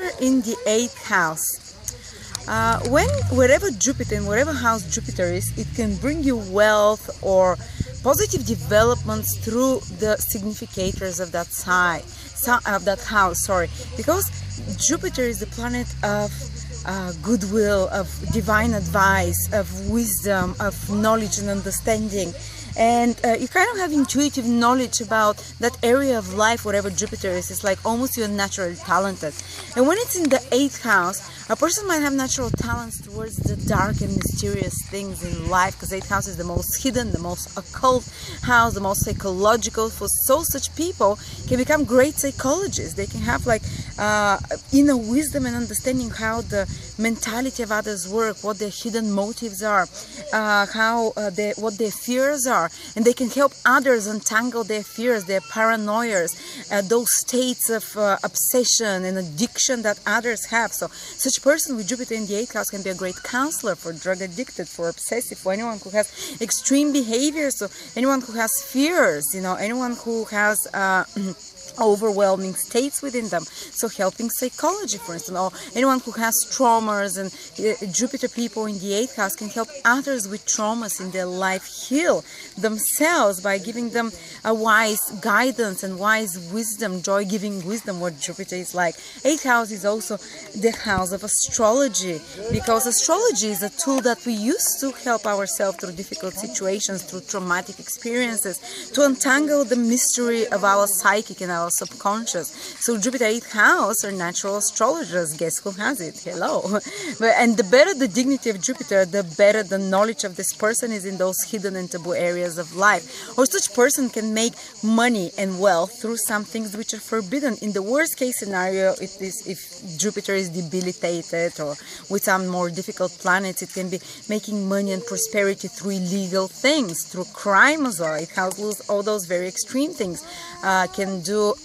Jupiter in the 8th house. Wherever Jupiter, in whatever house Jupiter is, it can bring you wealth or positive developments through the significators of that house. Because Jupiter is the planet of goodwill, of divine advice, of wisdom, of knowledge and understanding. And you kind of have intuitive knowledge about that area of life, whatever Jupiter is. It's like almost you're naturally talented. And when it's in the 8th house, a person might have natural talents towards the dark and mysterious things in life, because 8th house is the most hidden, the most occult house, the most psychological. So such people can become great psychologists. They can have like inner wisdom and understanding how the mentality of others work, what their hidden motives are, what their fears are, and they can help others untangle their fears, their paranoias, those states of obsession and addiction that others have. So such a person with Jupiter in the 8th house can be a great counselor for drug addicted, for obsessive, for anyone who has extreme behavior, so anyone who has fears, anyone who has overwhelming states within them. So helping psychology, for instance, or anyone who has traumas, and Jupiter people in the 8th house can help others with traumas in their life heal themselves by giving them a wise guidance and wise wisdom, joy-giving wisdom, what Jupiter is like. 8th house is also the house of astrology, because astrology is a tool that we use to help ourselves through difficult situations, through traumatic experiences, to untangle the mystery of our psychic and our subconscious. So Jupiter 8th house are natural astrologers. Guess who has it? Hello. And the better the dignity of Jupiter, the better the knowledge of this person is in those hidden and taboo areas of life. Or such person can make money and wealth through some things which are forbidden. In the worst case scenario, it is if Jupiter is debilitated or with some more difficult planets, it can be making money and prosperity through illegal things, through crime as well. It has all those very extreme things. Can do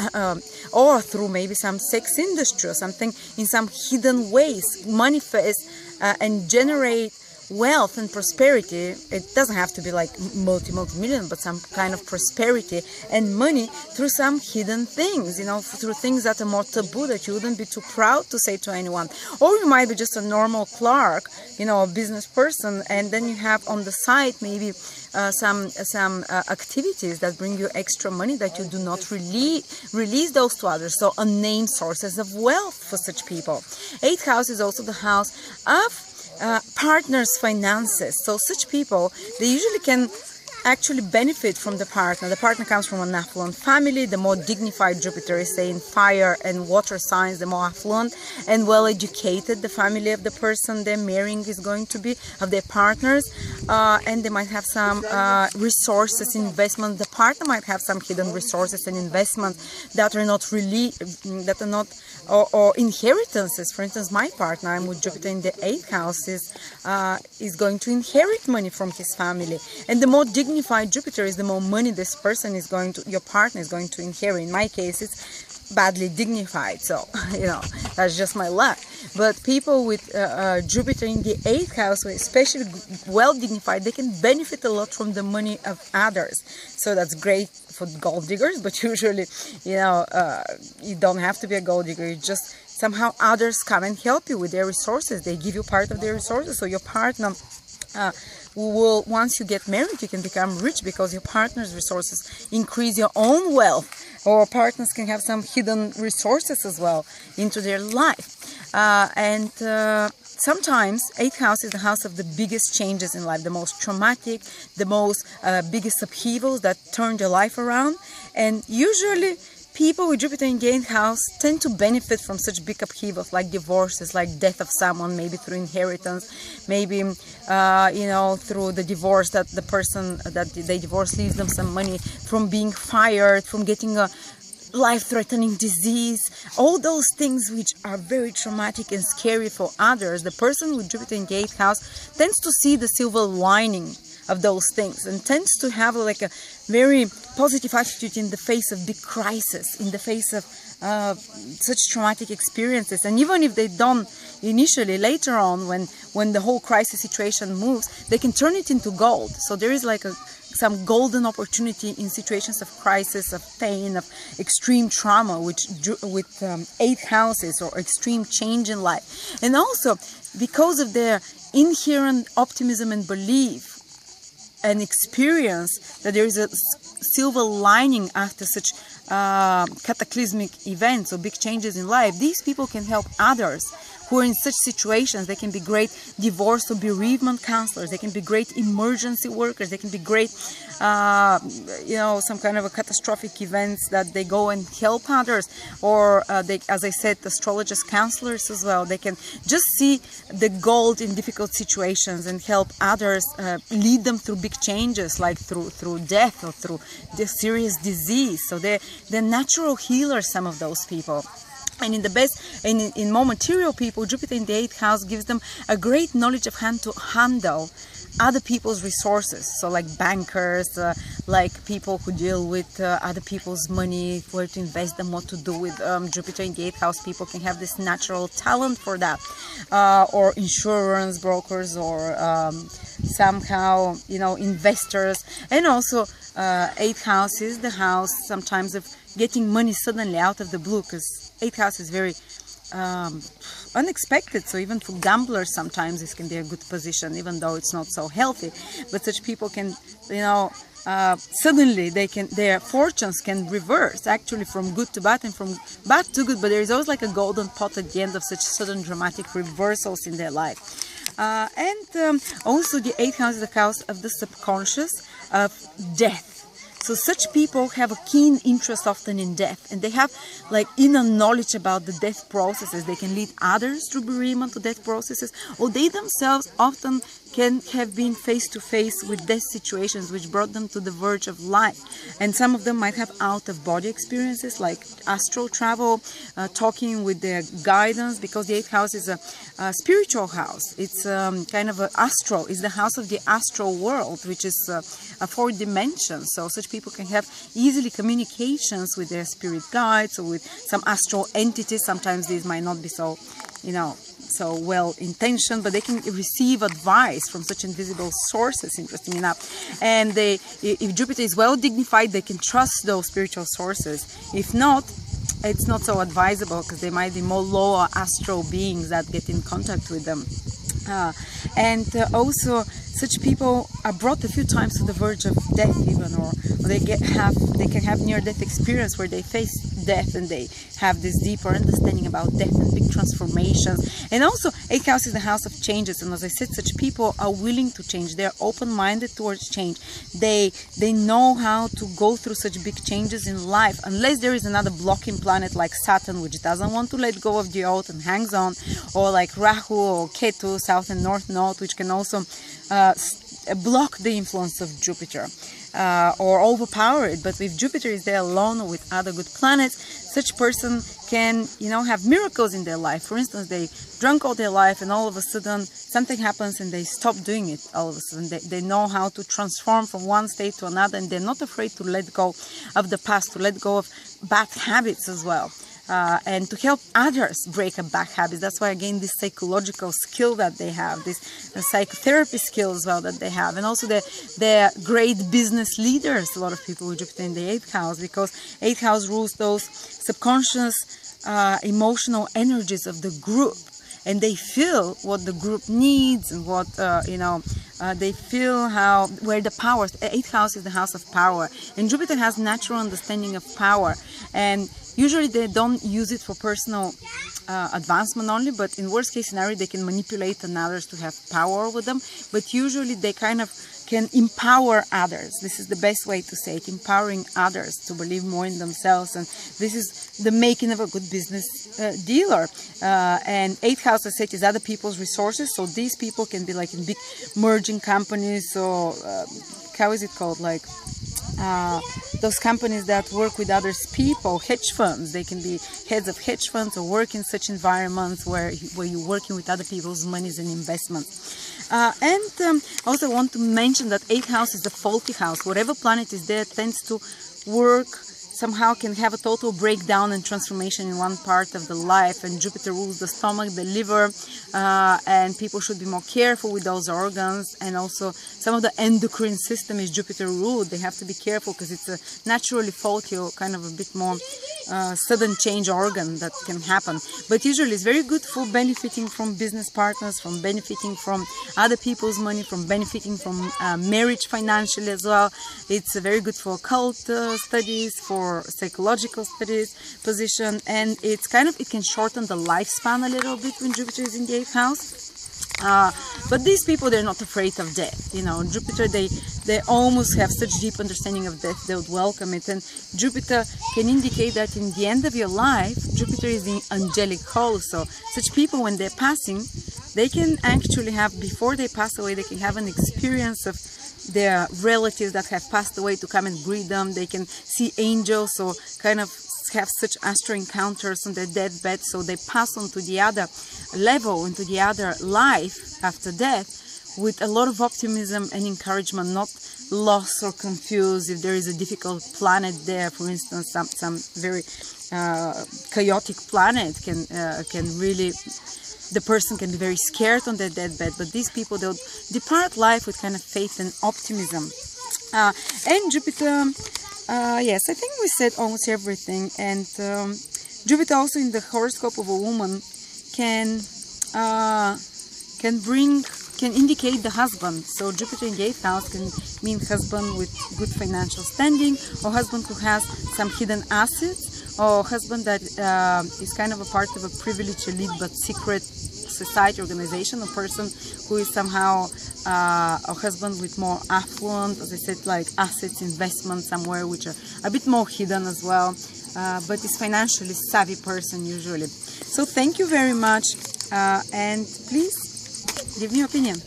or through maybe some sex industry or something, in some hidden ways manifest and generate wealth and prosperity. It doesn't have to be like multi-million, but some kind of prosperity and money through some hidden things, through things that are more taboo, that you wouldn't be too proud to say to anyone. Or you might be just a normal clerk, a business person, and then you have on the side maybe some activities that bring you extra money that you do not release those to others. So unnamed sources of wealth for such people. 8th house is also the house of partners' finances. So such people, they usually can actually benefit from the partner. The partner comes from an affluent family. The more dignified Jupiter is, say, in fire and water signs, the more affluent and well-educated the family of the person they're marrying is going to be, of their partners. And they might have some resources, investment. The partner might have some hidden resources and investments that are not or inheritances. For instance, my partner, I'm with Jupiter in the 8th house, is going to inherit money from his family. And the more dignified Jupiter is, the more money this person is your partner is going to inherit. In my case, it's badly dignified, so that's just my luck. But people with Jupiter in the 8th house, especially well dignified, they can benefit a lot from the money of others. So that's great for gold diggers, but usually you don't have to be a gold digger. You just somehow others come and help you with their resources. They give you part of their resources, so your partner will, once you get married, you can become rich because your partner's resources increase your own wealth. Or partners can have some hidden resources as well into their life. Sometimes 8th house is the house of the biggest changes in life, the most traumatic, the most biggest upheavals that turn your life around. And usually people with Jupiter in the 8th house tend to benefit from such big upheavals, like divorces, like death of someone, maybe through inheritance, maybe through the divorce, that the person that they divorce leaves them some money, from being fired, from getting a life-threatening disease, all those things which are very traumatic and scary for others. The person with Jupiter in the 8th house tends to see the silver lining of those things and tends to have like a very positive attitude in the face of big crisis, in the face of such traumatic experiences. And even if they don't initially, later on, when the whole crisis situation moves, they can turn it into gold. So there is like a some golden opportunity in situations of crisis, of pain, of extreme trauma, which with 8 houses, or extreme change in life. And also because of their inherent optimism and belief and experience that there is a silver lining after such cataclysmic events or big changes in life, these people can help others who are in such situations. They can be great divorce or bereavement counselors. They can be great emergency workers. They can be great, some kind of a catastrophic events that they go and help others. Or they, as I said, astrologers, counselors as well. They can just see the gold in difficult situations and help others, lead them through big changes, like through death or through the serious disease. So they're natural healers, some of those people. And in more material people, Jupiter in the 8th house gives them a great knowledge of how to handle other people's resources. So like bankers, like people who deal with other people's money, where to invest them, what to do with Jupiter in the 8th house. People can have this natural talent for that. Or insurance brokers, or somehow, investors. And also 8th house is the house sometimes of getting money suddenly out of the blue, because 8th house is very unexpected. So even for gamblers, sometimes this can be a good position, even though it's not so healthy. But such people can, suddenly their fortunes can reverse, actually, from good to bad and from bad to good. But there is always like a golden pot at the end of such sudden dramatic reversals in their life. Also the 8th house is the house of the subconscious, of death. So such people have a keen interest often in death, and they have like inner knowledge about the death processes. They can lead others through bereavement to death processes, or they themselves often can have been face to face with death situations which brought them to the verge of life. And some of them might have out-of-body experiences, like astral travel, talking with their guidance, because the 8th house is a spiritual house. It's kind of astral. It's the house of the astral world, which is a 4th dimension. So such people can have easily communications with their spirit guides or with some astral entities. Sometimes these might not be so, so well intentioned, but they can receive advice from such invisible sources, interesting enough. And if Jupiter is well dignified, they can trust those spiritual sources. If not, it's not so advisable, because they might be more lower astral beings that get in contact with them. Also such people are brought a few times to the verge of death, even, or they can have near-death experience where they face death, and they have this deeper understanding about death and big transformations. And also 8th house is the house of changes, and as I said, such people are willing to change. They're open-minded towards change. They know how to go through such big changes in life, unless there is another blocking planet like Saturn, which doesn't want to let go of the old and hangs on, or like Rahu or Ketu, south and north node, which can also block the influence of Jupiter. Or overpower it. But if Jupiter is there alone or with other good planets, such person can, have miracles in their life. For instance, they drank all their life and all of a sudden something happens and they stop doing it. All of a sudden they know how to transform from one state to another, and they're not afraid to let go of the past, to let go of bad habits as well. And to help others break up bad habits. That's why, again, this psychological skill that they have, this psychotherapy skill as well that they have, and also they're great business leaders, a lot of people with Jupiter in the 8th house, because 8th house rules those subconscious emotional energies of the group, and they feel what the group needs, and what they feel where the power. 8th house is the house of power, and Jupiter has natural understanding of power, and usually they don't use it for personal advancement only, but in worst case scenario they can manipulate others to have power over them. But usually they kind of can empower others. This is the best way to say it, empowering others to believe more in themselves. And this is the making of a good business dealer. And 8th house, I said, is other people's resources. So these people can be like in big merging companies, or how is it called, like those companies that work with other people, hedge funds. They can be heads of hedge funds or work in such environments where you're working with other people's monies and investments. Also I want to mention that 8th house is the faulty house. Whatever planet is there tends to work somehow can have a total breakdown and transformation in one part of the life, and Jupiter rules the stomach, the liver, and people should be more careful with those organs. And also some of the endocrine system is Jupiter ruled. They have to be careful because it's a naturally faulty or kind of a bit more sudden change organ that can happen. But usually it's very good for benefiting from business partners, from benefiting from other people's money, from benefiting from marriage financially as well. It's very good for occult studies, for psychological studies position, and it's kind of, it can shorten the lifespan a little bit when Jupiter is in the 8th house. But these people, they're not afraid of death. You know, Jupiter, they almost have such deep understanding of death, they would welcome it. And Jupiter can indicate that in the end of your life, Jupiter is the angelic hole. So such people, when they're passing, they can actually have, before they pass away, they can have an experience of their relatives that have passed away to come and greet them. They can see angels, so kind of have such astral encounters on their deathbed, so they pass on to the other level, into the other life after death with a lot of optimism and encouragement, not lost or confused if there is a difficult planet there. For instance, some very chaotic planet can really, the person can be very scared on their deathbed, but these people, they'll depart life with kind of faith and optimism. And Jupiter, yes, I think we said almost everything. And Jupiter also in the horoscope of a woman can indicate the husband. So Jupiter in the 8th house can mean husband with good financial standing, or husband who has some hidden assets, or husband that is kind of a part of a privileged elite but secret society organization, a person who is somehow a husband with more affluent, as I said, like assets, investments somewhere, which are a bit more hidden as well, but is financially savvy person usually. So thank you very much, and please give me your opinion.